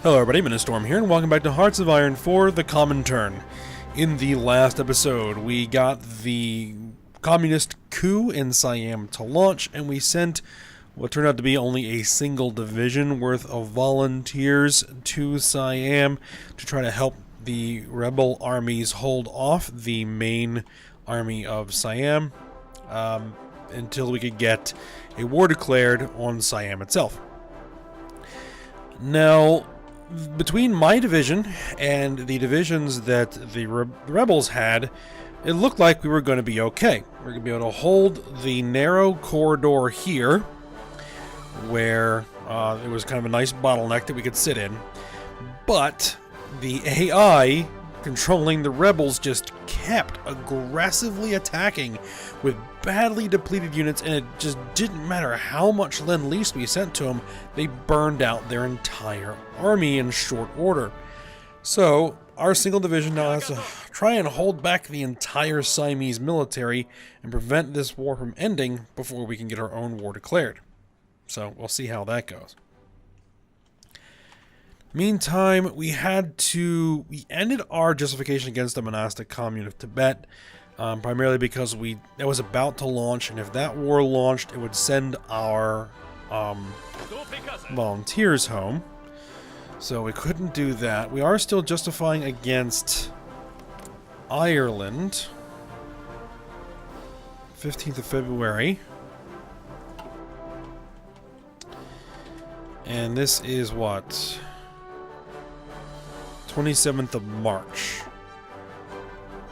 Hello everybody, Ministorm here, and welcome back to Hearts of Iron for the Comintern. In the last episode, we got the communist coup in Siam to launch, and we sent what turned out to be only a single division worth of volunteers to Siam to try to help the rebel armies hold off the main army of Siam until we could get a war declared on Siam itself. Now, between my division and the divisions that the rebels had, it looked like we were going to be okay. We're going to be able to hold the narrow corridor here, where it was kind of a nice bottleneck that we could sit in. But the AI controlling the rebels just kept aggressively attacking with badly depleted units, and it just didn't matter how much Lend-Lease we sent to them, they burned out their entire army in short order. So our single division now has to try and hold back the entire Siamese military and prevent this war from ending before we can get our own war declared. So we'll see how that goes. Meantime, we ended our justification against the monastic commune of Tibet, primarily because that was about to launch, and if that war launched, it would send our volunteers home. So we couldn't do that. We are still justifying against Ireland. 15th of February. And this is what? 27th of March.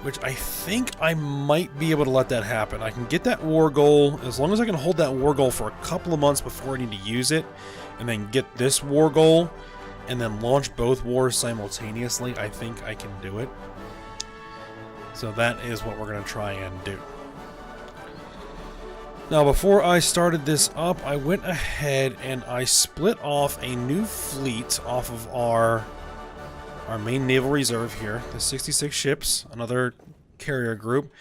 Which I think I might be able to let that happen. I can get that war goal, as long as I can hold that war goal for a couple of months before I need to use it, and then get this war goal, and then launch both wars simultaneously. I think I can do it. So that is what we're going to try and do. Now, before I started this up, I went ahead and I split off a new fleet off of our main naval reserve here, the 66 ships, another carrier group,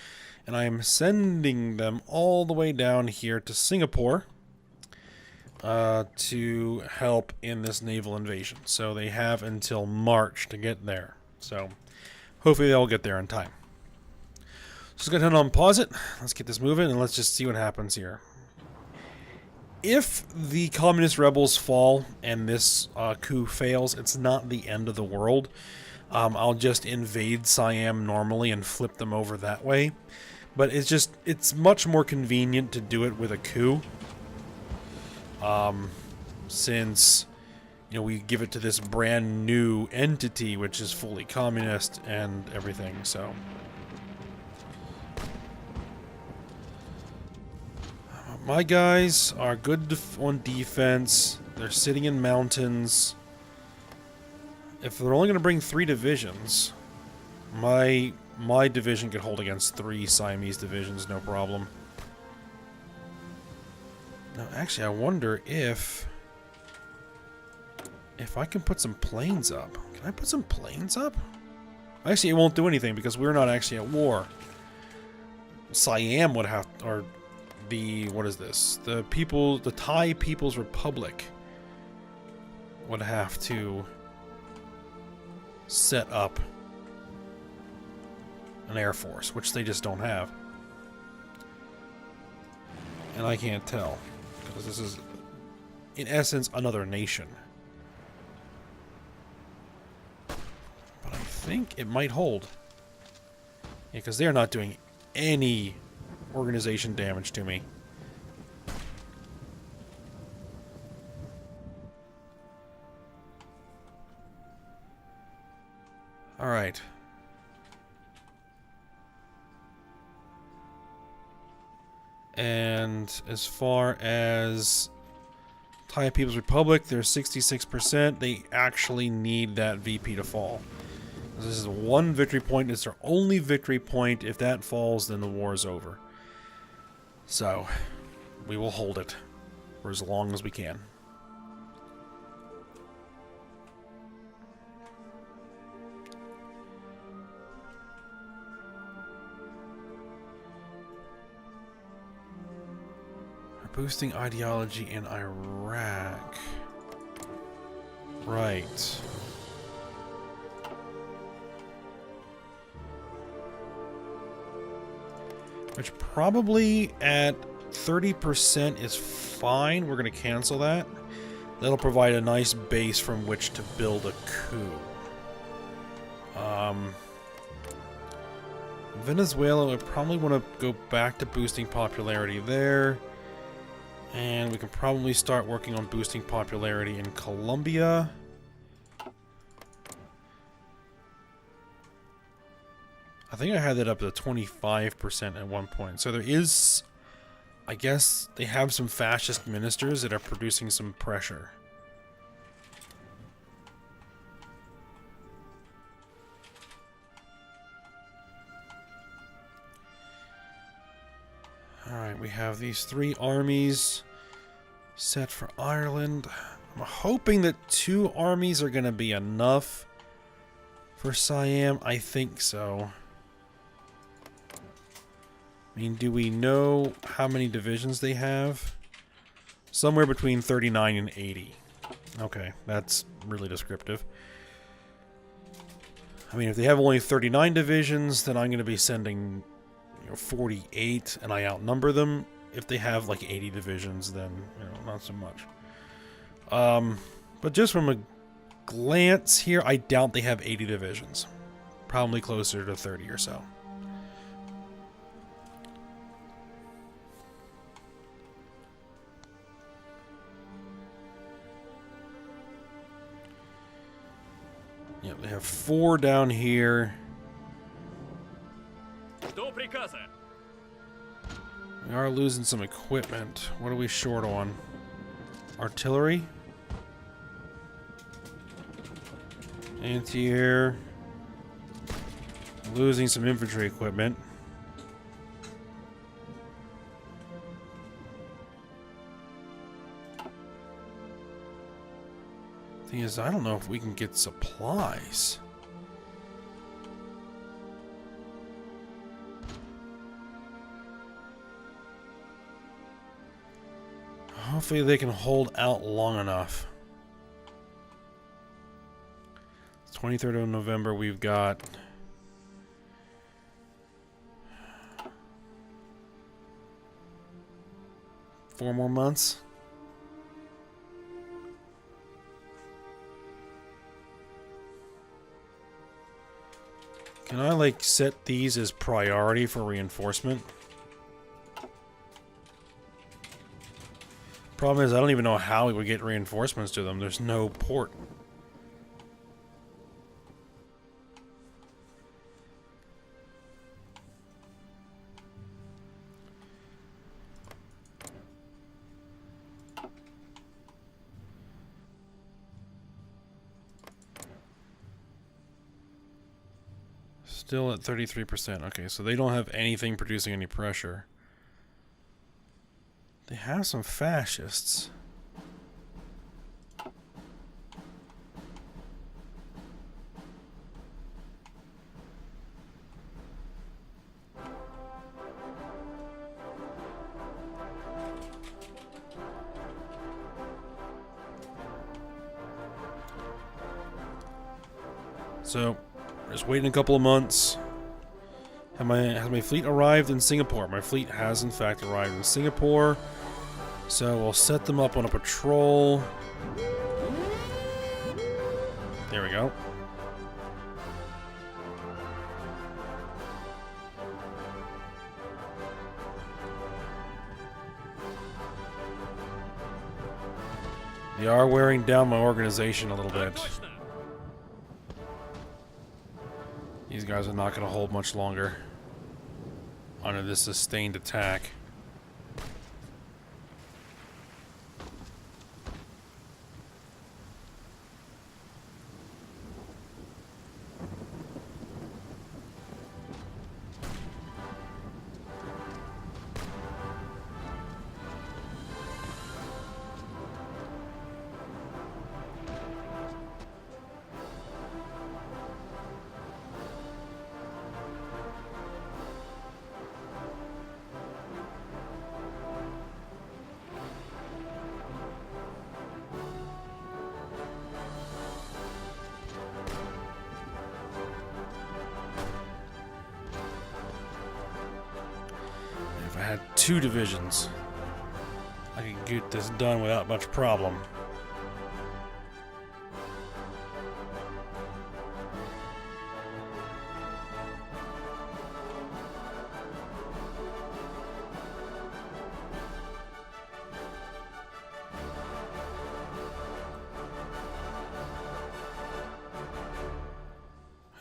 and I am sending them all the way down here to Singapore to help in this naval invasion. So they have until March to get there. So hopefully they'll get there in time. Just go ahead and unpause it. Let's get this moving and let's just see what happens here. If the communist rebels fall and this coup fails, it's not the end of the world. I'll just invade Siam normally and flip them over that way. But it's much more convenient to do it with a coup. Since, we give it to this brand new entity, which is fully communist and everything, so. My guys are good on defense. They're sitting in mountains. If they're only going to bring 3 divisions, my division could hold against 3 Siamese divisions, no problem. Now, actually, I wonder if I can put some planes up. Can I put some planes up? Actually, it won't do anything because we're not actually at war. Siam would have, or what is this? The Thai People's Republic would have to set up an air force, which they just don't have. And I can't tell, because this is, in essence, another nation. But I think it might hold. Yeah, because they're not doing any organization damage to me. Alright. And as far as Thai People's Republic, they're 66%. They actually need that VP to fall. This is one victory point. It's their only victory point. If that falls, then the war is over. So, we will hold it for as long as we can. Boosting ideology in Iraq. Right. which probably at 30% is fine. We're going to cancel that. That'll provide a nice base from which to build a coup. Venezuela, we probably want to go back to boosting popularity there. And we can probably start working on boosting popularity in Colombia. I think I had that up to 25% at one point. So there is, I guess, they have some fascist ministers that are producing some pressure. Alright, we have these 3 armies set for Ireland. I'm hoping that 2 armies are going to be enough for Siam. I think so. I mean, do we know how many divisions they have? Somewhere between 39 and 80. Okay, that's really descriptive. I mean, if they have only 39 divisions, then I'm going to be sending 48, and I outnumber them. If they have like 80 divisions, then not so much. But just from a glance here, I doubt they have 80 divisions. Probably closer to 30 or so. Yep, they have 4 down here. We are losing some equipment. What are we short on? Artillery? Anti-air. Losing some infantry equipment. Thing is, I don't know if we can get supplies. Hopefully they can hold out long enough. 23rd of November, we've got four more months. Can I, like, set these as priority for reinforcement? Problem is, I don't even know how we would get reinforcements to them. There's no port. Still at 33%. Okay, so they don't have anything producing any pressure. They have some fascists. So, just waiting a couple of months. Has my fleet arrived in Singapore? My fleet has, in fact, arrived in Singapore. So we'll set them up on a patrol. There we go. They are wearing down my organization a little bit. These guys are not going to hold much longer under this sustained attack. had 2 divisions. I can get this done without much problem.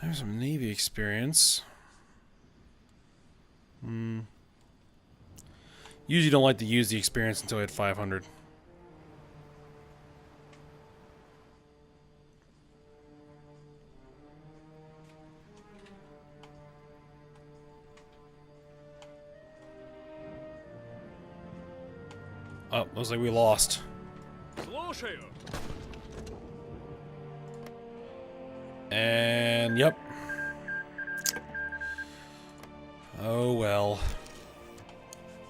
There's some Navy experience. Usually don't like to use the experience until I hit 500. Oh, looks like we lost. And yep. Oh well.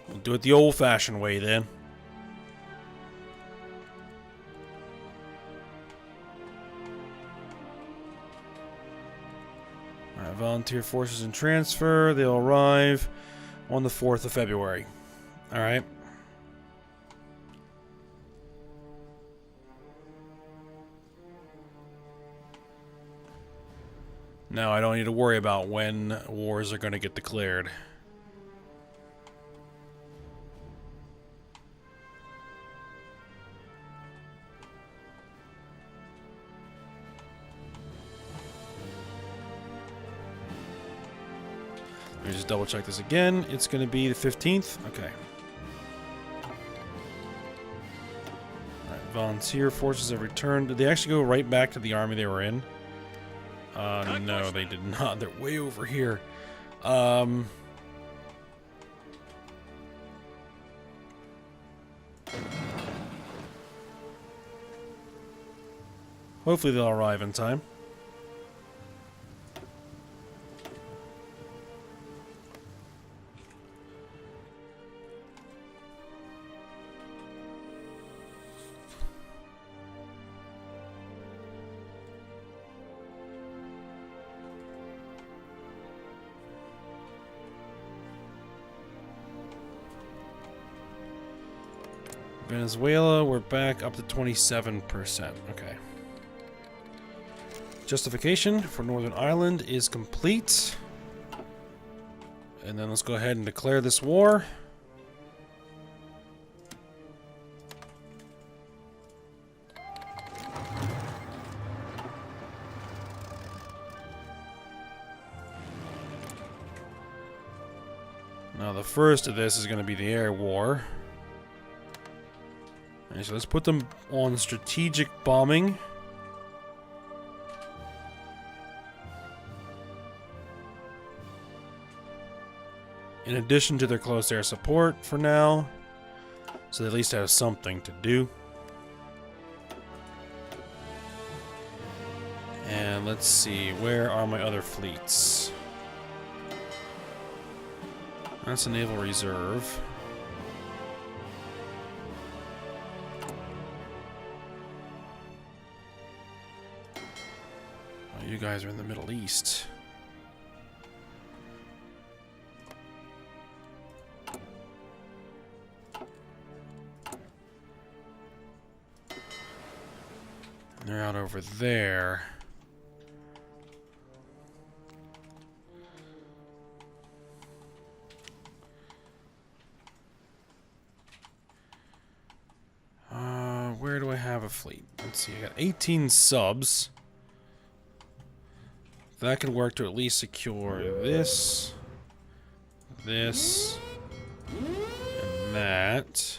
We'll do it the old-fashioned way then. Alright, volunteer forces in transfer. They'll arrive on the 4th of February. Alright. Now I don't need to worry about when wars are going to get declared. Let me just double check this again. It's going to be the 15th. Okay. Alright, volunteer forces have returned. Did they actually go right back to the army they were in? No, they did not. They're way over here. Hopefully they'll arrive in time. Venezuela, we're back up to 27%. Okay. Justification for Northern Ireland is complete. And then let's go ahead and declare this war. Now the first of this is going to be the air war. So let's put them on strategic bombing. In addition to their close air support for now. So they at least have something to do. And let's see, where are my other fleets? That's a naval reserve. You guys are in the Middle East. They're out over there. Where do I have a fleet? Let's see, I got 18 subs. That can work to at least secure this, this, and that.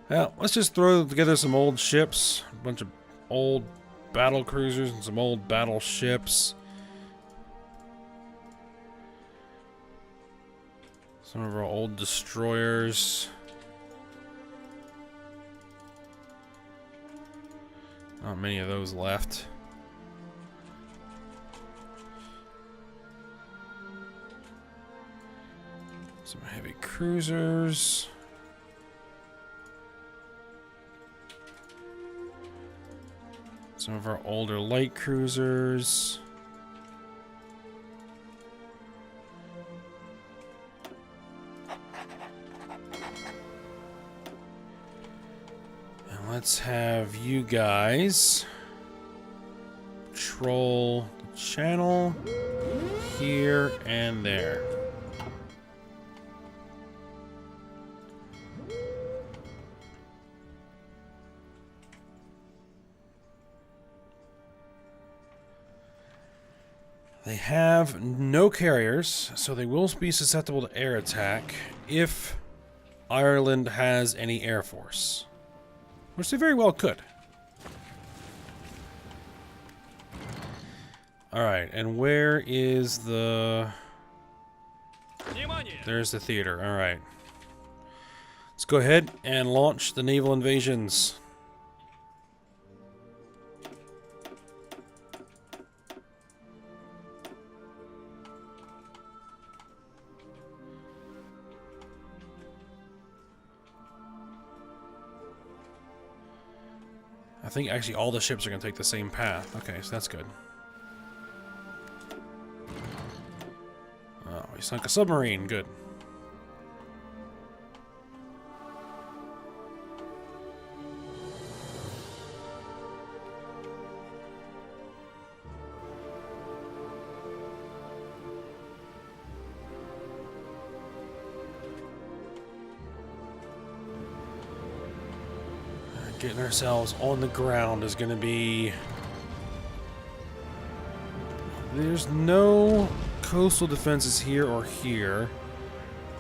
Well, let's just throw together some old ships, a bunch of old battle cruisers and some old battleships. Some of our old destroyers. Not many of those left. cruisers. Some of our older light cruisers. And let's have you guys patrol the channel here and there. They have no carriers, so they will be susceptible to air attack if Ireland has any air force, which they very well could. Alright, and where is the... There's the theater, alright. Let's go ahead and launch the naval invasions. I think actually all the ships are going to take the same path. Okay, so that's good. Oh, he sunk a submarine. Good. Getting ourselves on the ground is going to be... There's no coastal defenses here or here.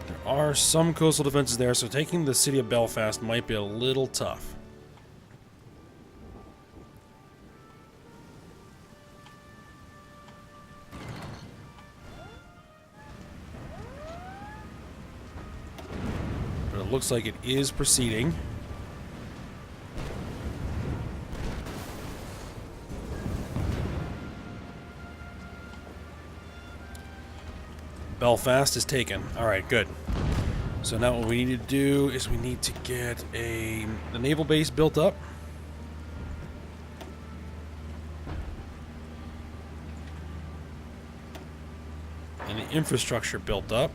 There are some coastal defenses there, so taking the city of Belfast might be a little tough. But it looks like it is proceeding. Belfast is taken. Alright, good. So now what we need to do is we need to get the naval base built up. And the infrastructure built up.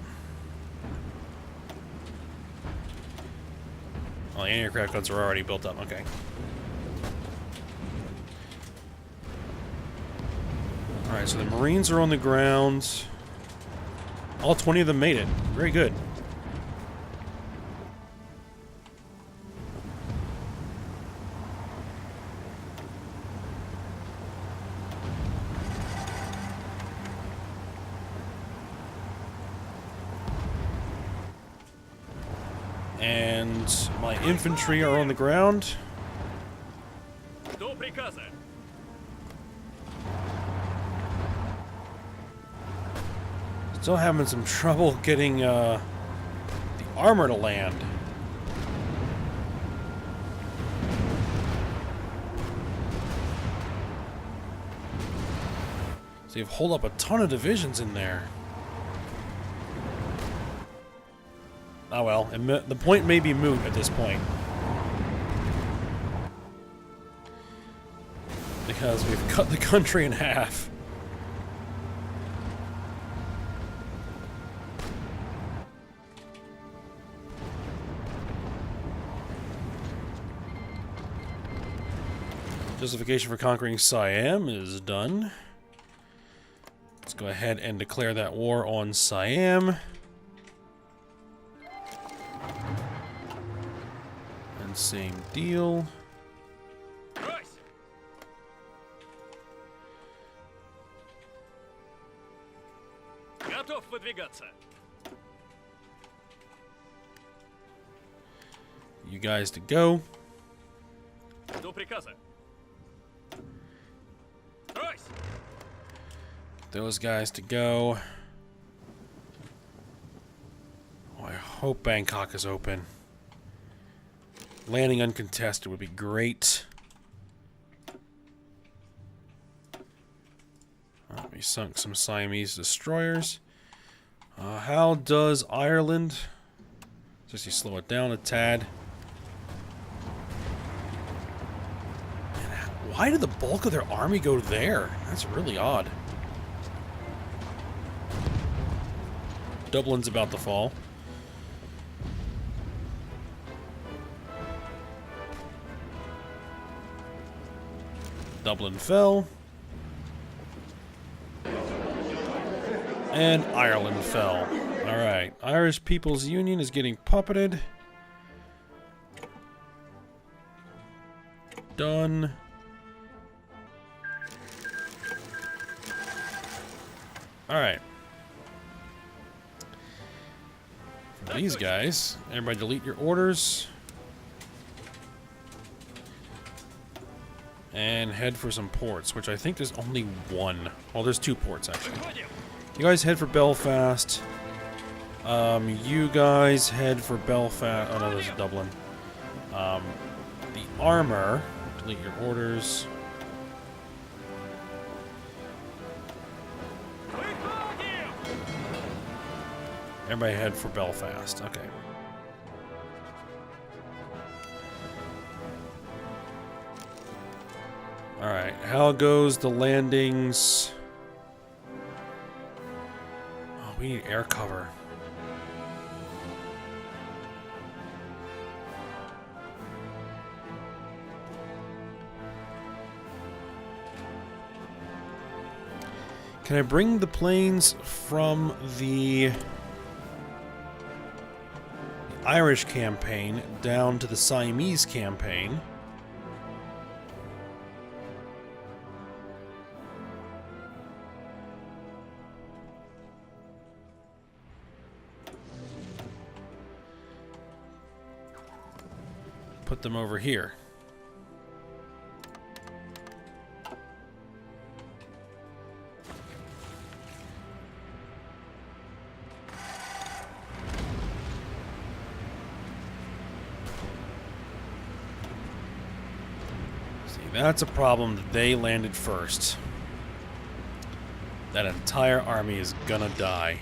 Well, the anti-aircraft guns are already built up. Okay. Alright, so the Marines are on the ground. All 20 of them made it. Very good. And my infantry are on the ground. Still having some trouble getting the armor to land. So you've holed up a ton of divisions in there. Oh well, the point may be moot at this point. Because we've cut the country in half. Justification for conquering Siam is done. Let's go ahead and declare that war on Siam. And same deal. You guys to go. Those guys to go. Oh, I hope Bangkok is open. Landing uncontested would be great. Oh, we sunk some Siamese destroyers. How does Ireland Just you slow it down a tad. Why did the bulk of their army go there? That's really odd. Dublin's about to fall. Dublin fell. And Ireland fell. Alright. Irish People's Union is getting puppeted. Done. Alright. For these guys, everybody delete your orders. And head for some ports, which I think there's only one. Well, there's 2 ports, actually. You guys head for Belfast. You guys head for Belfast. Oh, no, there's Dublin. The armor. Delete your orders. Everybody head for Belfast. Okay. Alright, how goes the landings? Oh, we need air cover. Can I bring the planes from the Irish campaign down to the Siamese campaign? Put them over here. See, that's a problem that they landed first. That entire army is gonna die.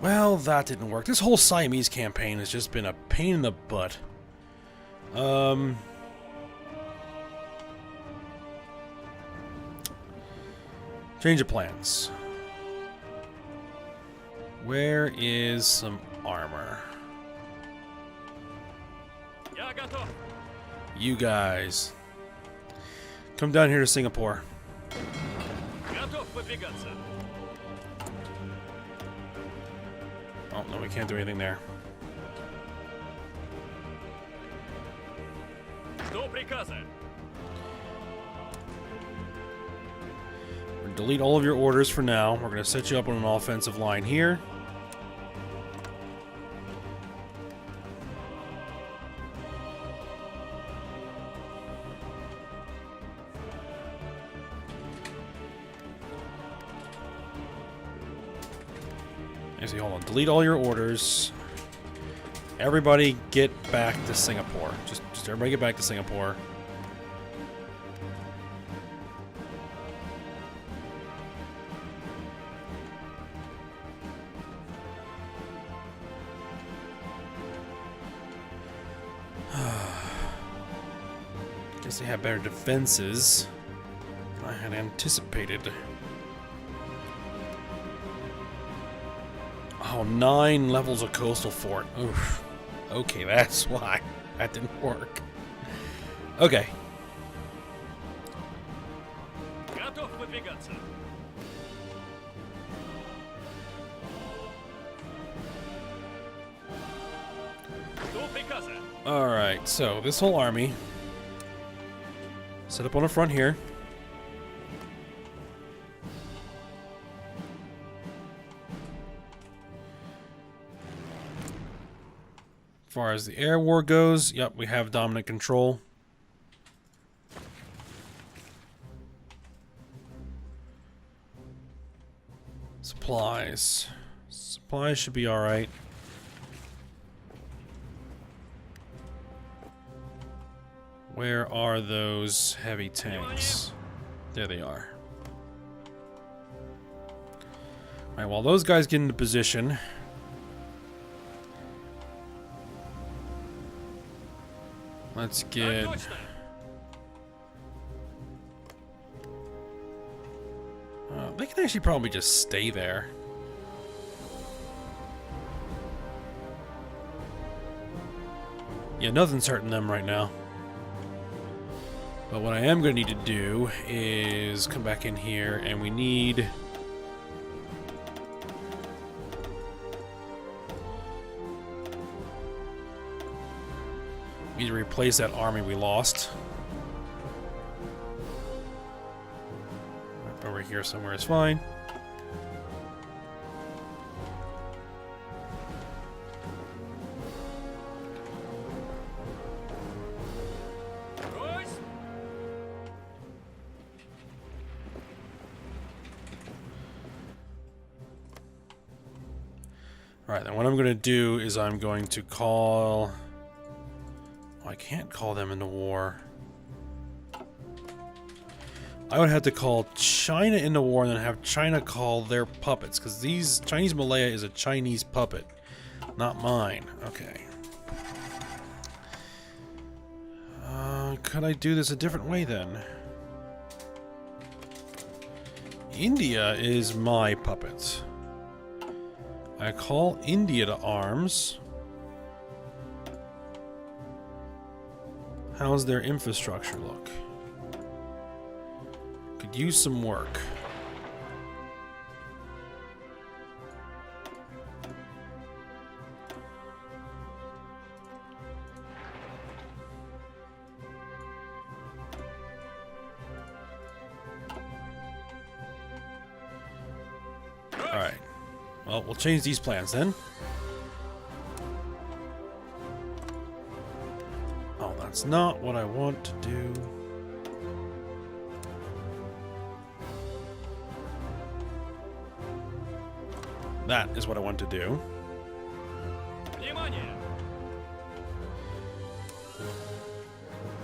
Well, that didn't work. This whole Siamese campaign has just been a pain in the butt. Change of plans. Where is some armor? You guys. Come down here to Singapore. Oh, no, we can't do anything there. We'll delete all of your orders for now. We're going to set you up on an offensive line here. Actually, hold on. Delete all your orders. Everybody get back to Singapore. Just everybody get back to Singapore. Guess they have better defenses than I had anticipated. Oh, 9 levels of coastal fort. Oof. Okay, that's why that didn't work. Okay. Alright, so this whole army set up on the front here. far as the air war goes, yep, we have dominant control. Supplies. Supplies should be alright. Where are those heavy tanks? There they are. Alright, while those guys get into position, let's get... they can actually probably just stay there. Yeah, nothing's hurting them right now. But what I am going to need to do is come back in here, and we need... we need to replace that army we lost. Over here somewhere is fine. Alright, then what I'm going to do is I'm going to call... oh, I can't call them into war. I would have to call China into war and then have China call their puppets, because these Chinese Malaya is a Chinese puppet, not mine. Okay. Could I do this a different way then? India is my puppet. I call India to arms. How's their infrastructure look? Could use some work. Alright. Well, we'll change these plans then. Oh, that's not what I want to do. That is what I want to do.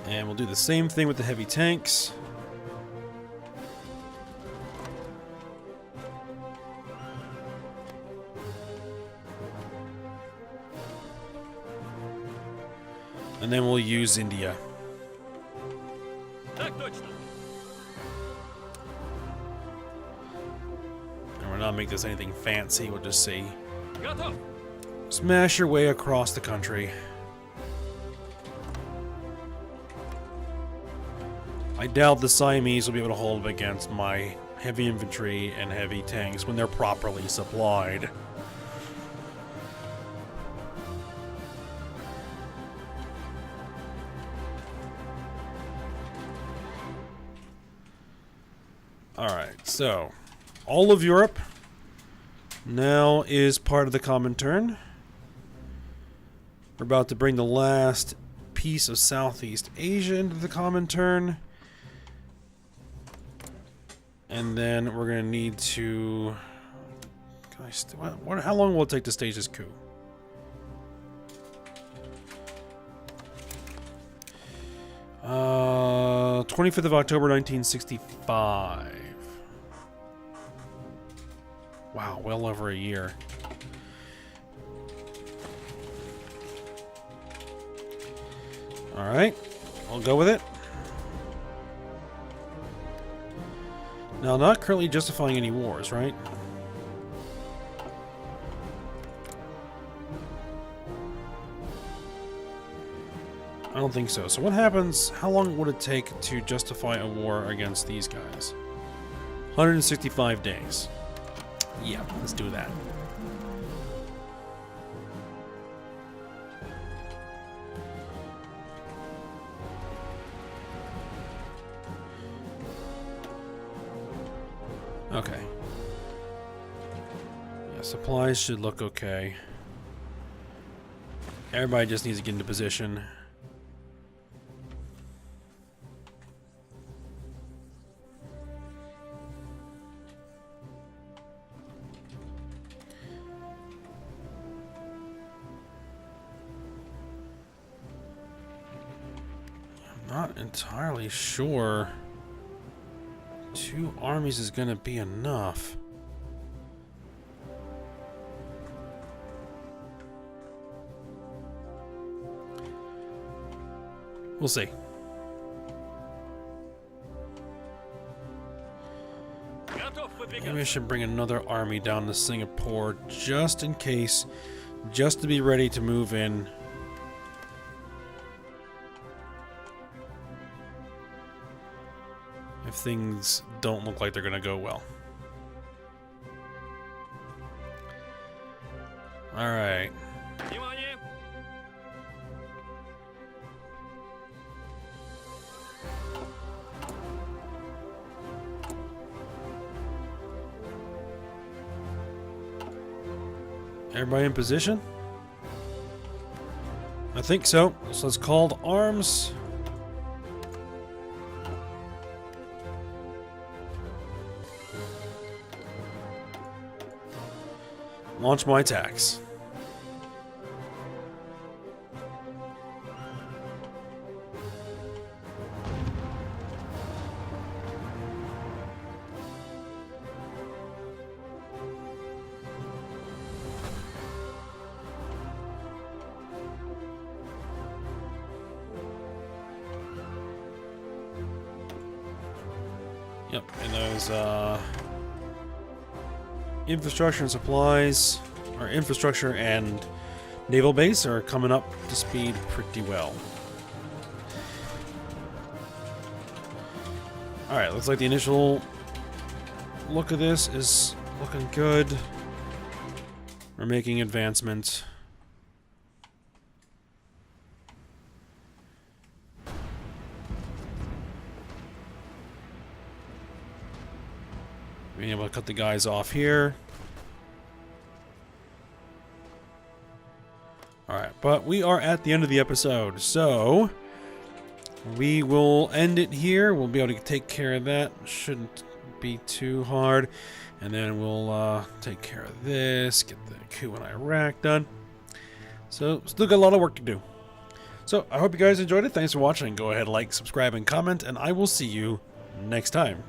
And we'll do the same thing with the heavy tanks. And then we'll use India. And we're not make this anything fancy, we'll just say smash your way across the country. I doubt the Siamese will be able to hold against my heavy infantry and heavy tanks when they're properly supplied. Alright, so all of Europe now is part of the Comintern. We're about to bring the last piece of Southeast Asia into the Comintern. And then we're going to need to... how long will it take to stage this coup? Uh, 25th of October 1965. Wow, well over a year. Alright, I'll go with it. Now, not currently justifying any wars, right? I don't think so. So what happens, how long would it take to justify a war against these guys? 165 days. Yeah, let's do that. Okay. Yeah, supplies should look okay. Everybody just needs to get into position. I'm not entirely sure 2 armies is going to be enough. We'll see. Maybe I should bring another army down to Singapore just in case, just to be ready to move in. If things don't look like they're going to go well. All right. Everybody in position? I think so. So it's called arms. Launch my attacks. Yep, and those infrastructure and supplies, or infrastructure and naval base are coming up to speed pretty well. Alright, looks like the initial look of this is looking good. We're making advancements. Being able to cut the guys off here. Alright, but we are at the end of the episode, so we will end it here. We'll be able to take care of that. Shouldn't be too hard. And then we'll take care of this, get the coup in Iraq done. So, still got a lot of work to do. So, I hope you guys enjoyed it. Thanks for watching. Go ahead, like, subscribe, and comment, and I will see you next time.